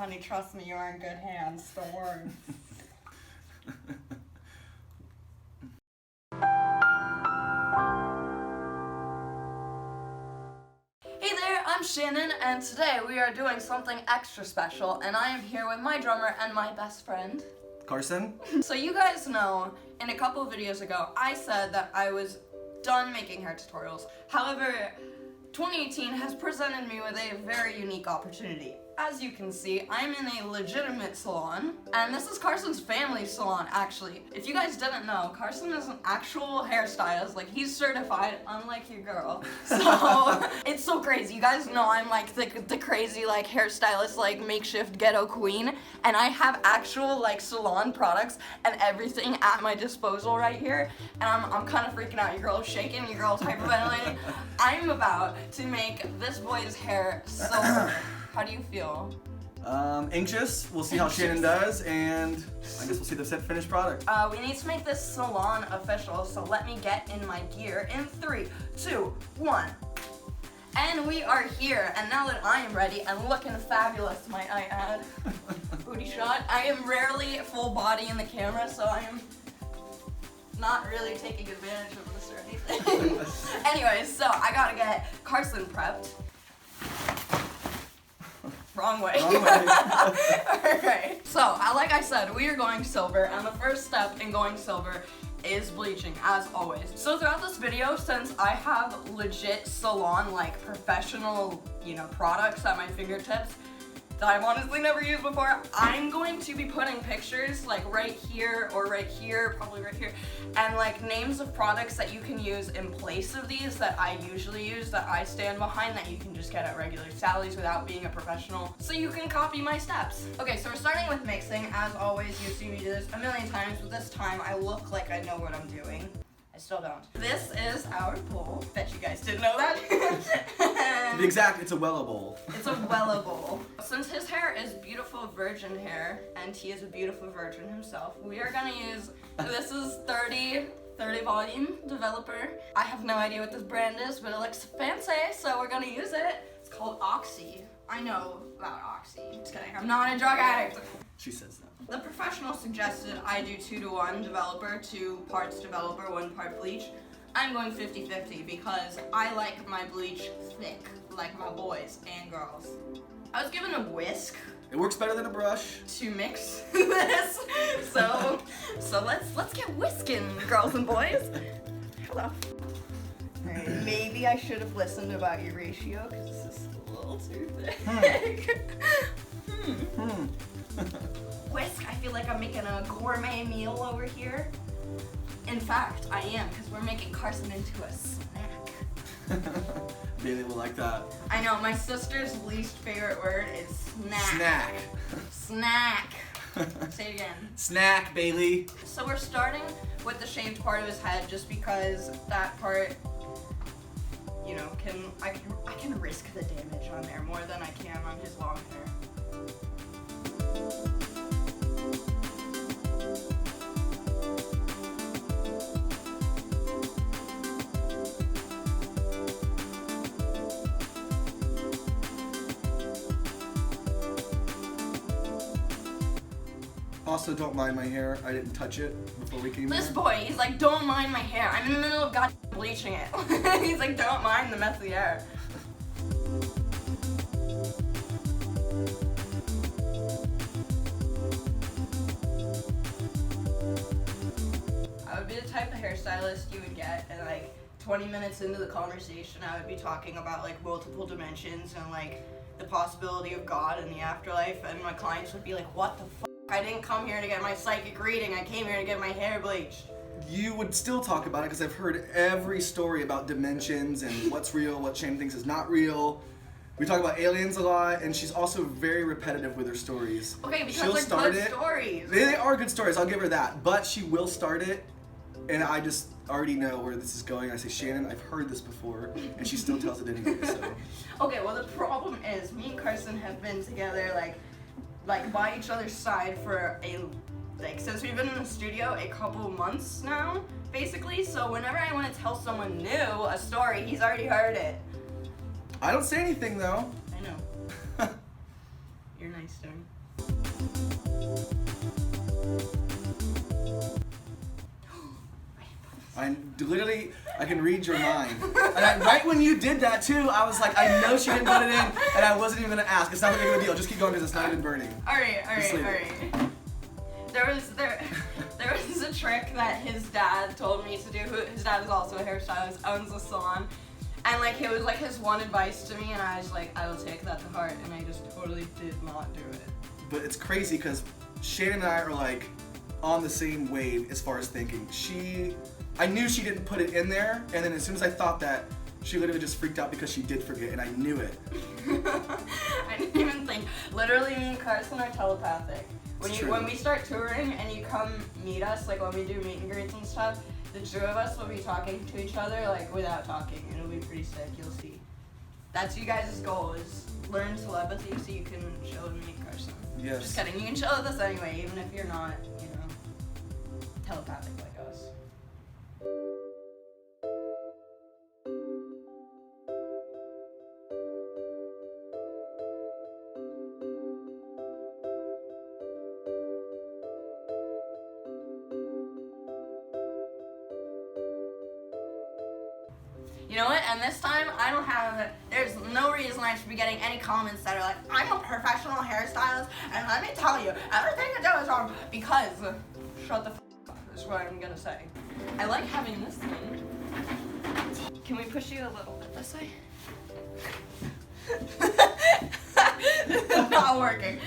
honey, trust me, you're in good hands. Don't worry. Hey there, I'm Shannon, and today we are doing something extra special, and I am here with my drummer and my best friend, Carson? So you guys know, in a couple of videos ago, I said that I was done making hair tutorials. However, 2018 has presented me with a very unique opportunity. As you can see, I'm in a legitimate salon, and this is Carson's family salon, actually. If you guys didn't know, Carson is an actual hairstylist, like he's certified, unlike your girl. So, it's so crazy. You guys know I'm like the crazy like hairstylist, like makeshift ghetto queen, and I have actual like salon products and everything at my disposal right here, and I'm kind of freaking out. Your girl is shaking, your girl's hyperventilating. I'm about to make this boy's hair silver. How do you feel? Anxious. We'll see how Shannon does, and I guess we'll see the finished product. We need to make this salon official, so let me get in my gear in 3, 2, 1. And we are here, and now that I am ready and looking fabulous, might I add, booty shot, I am rarely full body in the camera, so I am not really taking advantage of this or anything. Anyways, so I gotta get Carson prepped. Wrong way. Alright, so like I said, we are going silver, and the first step in going silver is bleaching, as always. So throughout this video, since I have legit salon, like professional, products at my fingertips that I've honestly never used before, I'm going to be putting pictures like right here or right here, probably right here, and like names of products that you can use in place of these that I usually use, that I stand behind, that you can just get at regular Sally's without being a professional, so you can copy my steps. Okay, so we're starting with mixing. As always, you've seen me do this a million times, but this time I look like I know what I'm doing. I still don't. This is our bowl. Bet you guys didn't know that. To be exact, it's a Wella bowl. It's a Wella bowl. Since his hair is beautiful virgin hair, and he is a beautiful virgin himself, we are gonna use, this is 30 volume developer. I have no idea what this brand is, but it looks fancy, so we're gonna use it. It's called Oxy. I know about Oxy. Just kidding, I'm not a drug addict. She says that. The professional suggested I do 2-to-1 developer, 2 parts developer, 1 part bleach. I'm going 50-50 because I like my bleach thick, like my boys and girls. I was given a whisk. It works better than a brush. To mix this, so let's get whisking, girls and boys. Hello. Alright, maybe I should have listened about your ratio because this is a little too thick. Whisk, I feel like I'm making a gourmet meal over here. In fact, I am, because we're making Carson into a snack. Bailey will like that. I know, my sister's least favorite word is snack. Snack. Snack. Say it again. Snack, Bailey. So we're starting with the shaved part of his head, just because that part, I can risk the damage on there more than I can on his long hair. Also, don't mind my hair. I didn't touch it before we came This here. boy, he's like, don't mind my hair. I'm in the middle of God bleaching it. He's like, don't mind the messy hair. I would be the type of hairstylist you would get, and like 20 minutes into the conversation, I would be talking about like multiple dimensions and like the possibility of God in the afterlife, and my clients would be like, what the fuck? I didn't come here to get my psychic reading, I came here to get my hair bleached. You would still talk about it because I've heard every story about dimensions and what's real, what Shannon thinks is not real. We talk about aliens a lot, and she's also very repetitive with her stories. Okay, because they're good stories. They are good stories, I'll give her that. But she will start it, and I just already know where this is going. I say, Shannon, I've heard this before, and she still tells it anyway, so. Okay, well the problem is, me and Carson have been together like by each other's side for since we've been in the studio a couple months now, basically. So whenever I want to tell someone new a story, he's already heard it. I don't say anything though. I know. You're nice. nice to me. I can read your mind. And right when you did that too, I was like, I know she didn't put it in, and I wasn't even gonna ask. It's not that big of a deal. Just keep going because it's not even burning. All right. There was a trick that his dad told me to do. His dad is also a hairstylist, owns a salon, and like it was like his one advice to me, and I was like, I will take that to heart, and I just totally did not do it. But it's crazy because Shannon and I are like on the same wave as far as thinking. I knew she didn't put it in there, and then as soon as I thought that, she literally just freaked out because she did forget, and I knew it. I didn't even think. Literally, me and Carson are telepathic. When we start touring and you come meet us, like when we do meet and greets and stuff, the two of us will be talking to each other like without talking, and it'll be pretty sick. You'll see. That's you guys' goal, is learn telepathy so you can chill and meet Carson. Yes. Just kidding. You can chill with us anyway, even if you're not, telepathic like us. You know what? And this time, there's no reason I should be getting any comments that are like, I'm a professional hairstylist, and let me tell you, everything I do is wrong, because, shut the f*** up, is what I'm gonna say. I like having this thing. Can we push you a little bit this way? It's not working.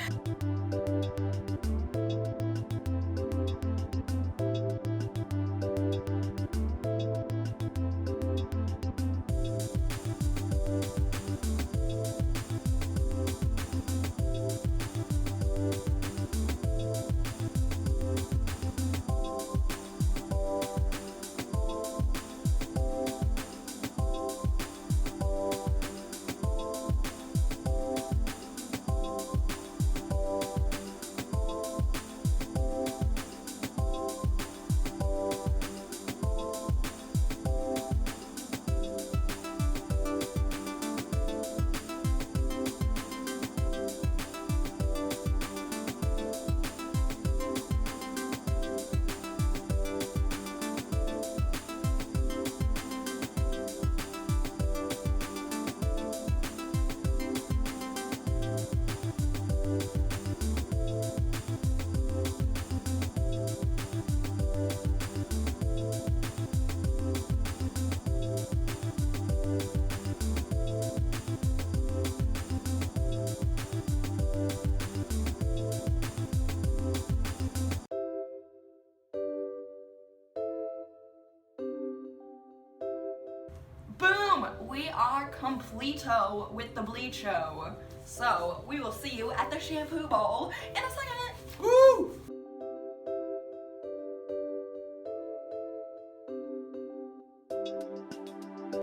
We are completo with the bleach show. So we will see you at the shampoo bowl in a second. Woo!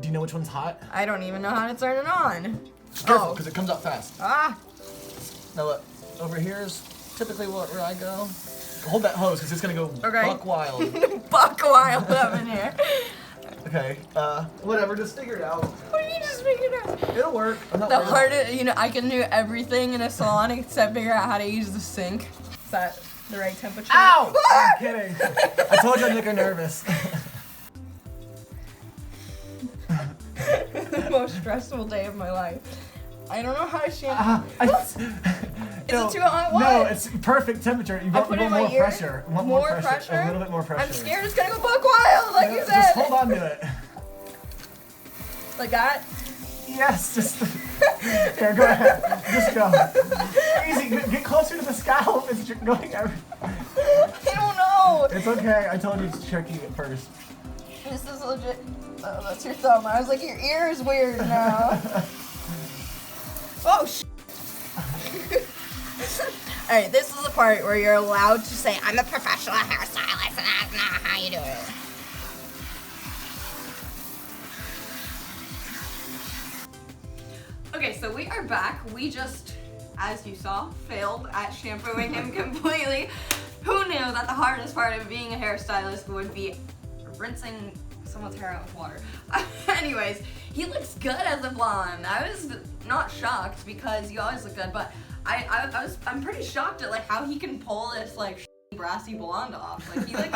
Do you know which one's hot? I don't even know how to turn it on. Careful, because it comes out fast. Ah! Now look, over here is typically where I go. Hold that hose, because it's gonna go buck wild. Buck wild up in here. Okay, whatever, just figure it out. What do you just figured out? It'll work. I'm not The worried. hardest, I can do everything in a salon except figure out how to use the sink. Is that the right temperature? Ow! I'm kidding. I told you I'd make her nervous. The most stressful day of my life. I don't know how to shampoo. Is it too hot? What? No, it's perfect temperature. You want more pressure. You want more pressure. A little bit more pressure. I'm scared it's gonna go buck wild, like you said. Just hold on to it. Like that? Yes, just here, go ahead. Just go. Easy, get closer to the scalp. It's going everywhere. I don't know. It's okay. I told you it's tricky at first. This is legit. Oh, that's your thumb. I was like, your ear is weird now. Oh, sh. Alright, this is the part where you're allowed to say, I'm a professional hairstylist, and that's not how you do it. Okay, so we are back. We just, as you saw, failed at shampooing him completely. Who knew that the hardest part of being a hairstylist would be rinsing someone's hair out with water? Anyways, he looks good as a blonde. I was not shocked because you always look good, but I'm pretty shocked at like how he can pull this like brassy blonde off. Like he like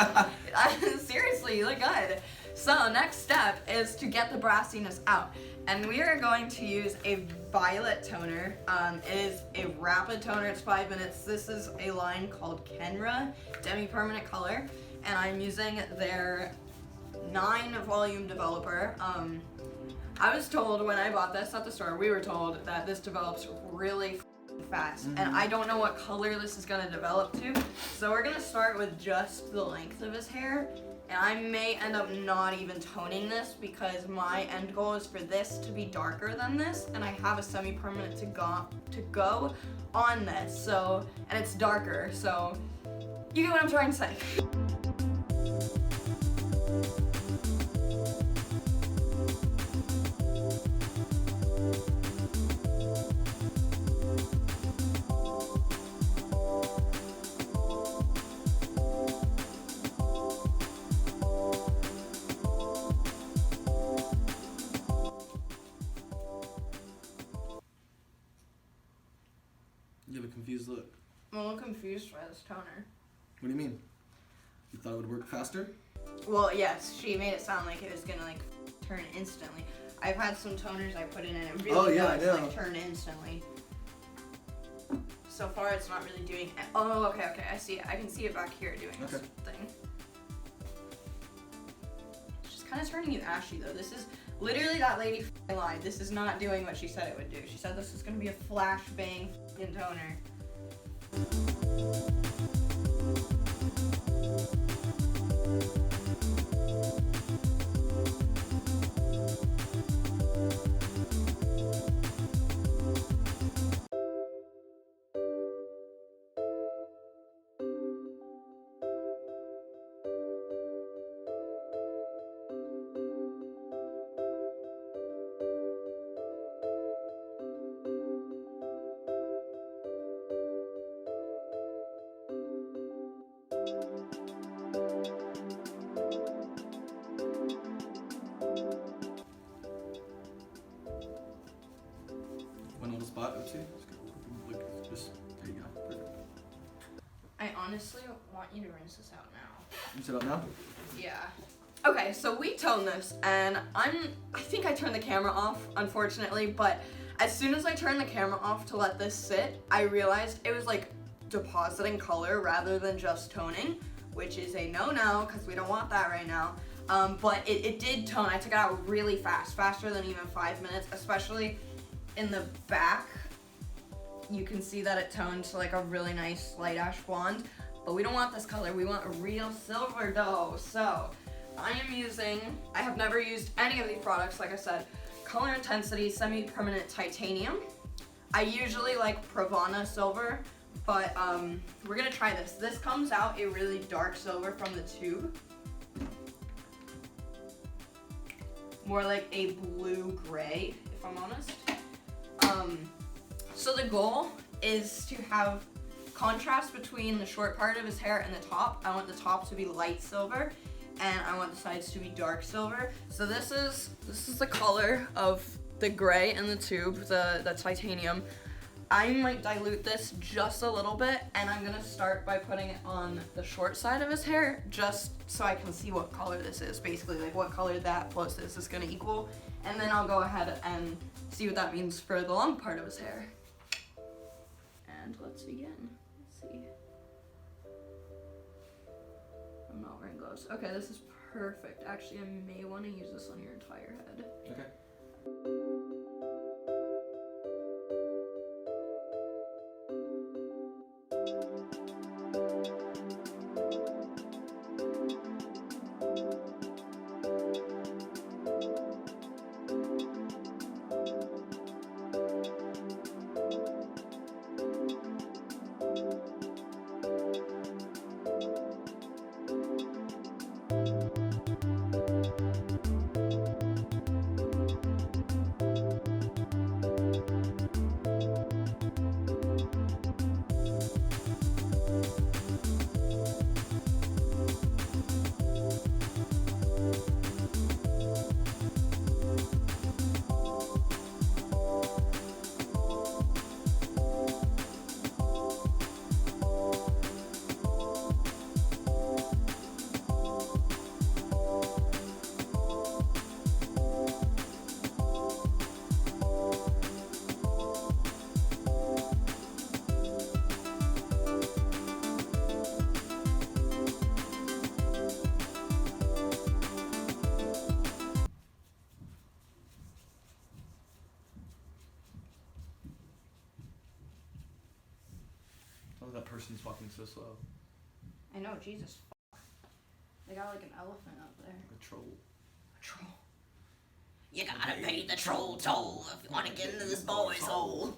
seriously, you look good. So next step is to get the brassiness out, and we are going to use a violet toner. It is a rapid toner. It's 5 minutes. This is a line called Kenra Demi-Permanent Color, and I'm using their 9-volume developer. I was told when I bought this at the store, we were told that this develops really fast, and I don't know what color this is gonna develop to. So we're gonna start with just the length of his hair, and I may end up not even toning this because my end goal is for this to be darker than this, and I have a semi-permanent to go on this. So, and it's darker, so you get what I'm trying to say. You have a confused look. I'm a little confused by this toner. What do you mean? You thought it would work faster? Well, yes, she made it sound like it was gonna like turn instantly. I've had some toners I put in and it really does like turn instantly. So far it's not really doing it. Oh, okay, I see it. I can see it back here doing this thing. It's just kind of turning you ashy though. This is literally that lady lied. This is not doing what she said it would do. She said this is gonna be a flash bang toner. One little spot, let's see. Just, there you go. Perfect. I honestly want you to rinse this out now. Rinse it out now? Yeah. Okay, so we toned this, and I think I turned the camera off, unfortunately, but as soon as I turned the camera off to let this sit, I realized it was like depositing color rather than just toning, which is a no-no, because we don't want that right now. But it did tone. I took it out really fast, faster than even 5 minutes, especially in the back. You can see that it toned to like a really nice light ash blonde, but we don't want this color. We want a real silver dough. So I have never used any of these products, like I said. Color Intensity Semi-Permanent Titanium. I usually like Pravana silver, but we're gonna try this. This comes out a really dark silver from the tube. More like a blue-gray, if I'm honest. So the goal is to have contrast between the short part of his hair and the top. I want the top to be light silver, and I want the sides to be dark silver. So this is the color of the gray in the tube, the titanium. I might dilute this just a little bit, and I'm gonna start by putting it on the short side of his hair, just so I can see what color this is, basically, like what color that plus this is gonna equal. And then I'll go ahead and see what that means for the long part of his hair. And let's begin. Let's see. I'm not wearing gloves. Okay, this is perfect. Actually, I may want to use this on your entire head. Okay. Oh, that person's walking so slow. I know, Jesus. They got like an elephant up there. Like a troll. A troll. You gotta pay the troll toll if you wanna get into this boy's hole.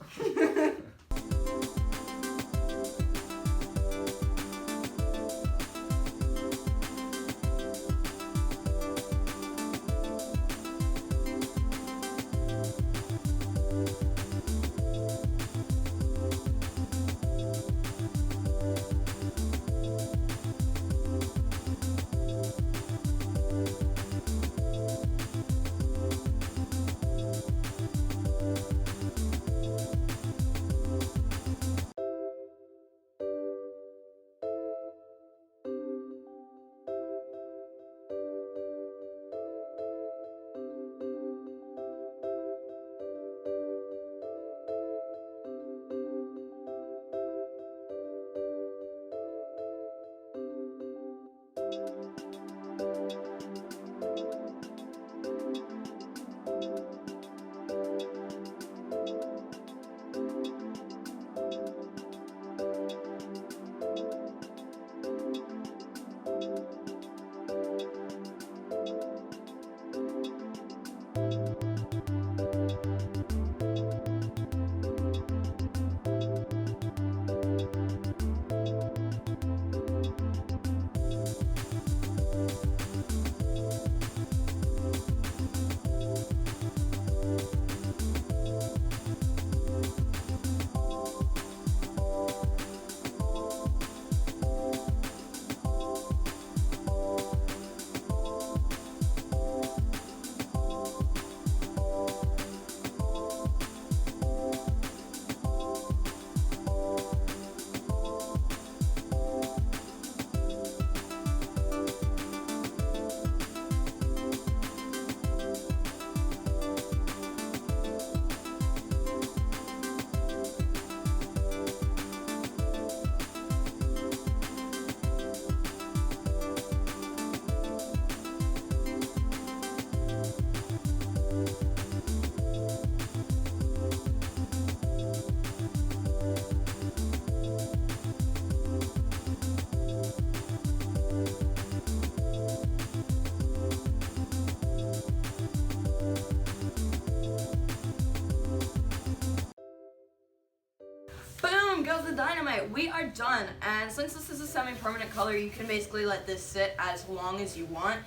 Boom goes the dynamite. We are done. And since this is a semi-permanent color, you can basically let this sit as long as you want.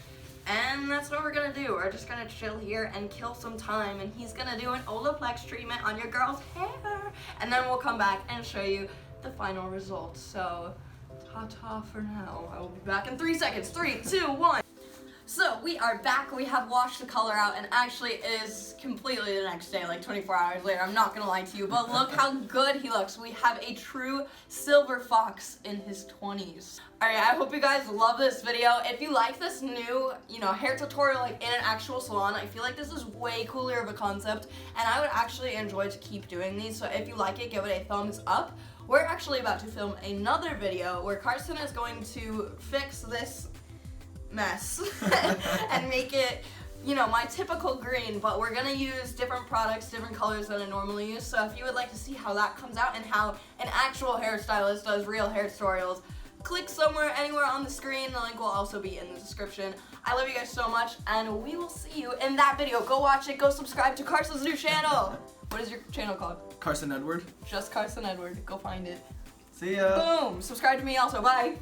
And that's what we're gonna do. We're just gonna chill here and kill some time. And he's gonna do an Olaplex treatment on your girl's hair. And then we'll come back and show you the final results. So, ta-ta for now. I will be back in 3 seconds. 3, 2, 1. So we are back. We have washed the color out, and actually it is completely the next day, like 24 hours later. I'm not gonna lie to you, but look how good he looks. We have a true silver fox in his 20s. Alright, I hope you guys love this video. If you like this new, hair tutorial like in an actual salon, I feel like this is way cooler of a concept, and I would actually enjoy to keep doing these. So if you like it, give it a thumbs up. We're actually about to film another video where Carson is going to fix this mess and make it, my typical green, but we're gonna use different products, different colors than I normally use. So if you would like to see how that comes out and how an actual hairstylist does real hair tutorials, click somewhere, anywhere on the screen. The link will also be in the description. I love you guys so much, and we will see you in that video. Go watch it, go subscribe to Carson's new channel. What is your channel called? Carson Edward. Just Carson Edward. Go find it. See ya. Boom. Subscribe to me also. Bye.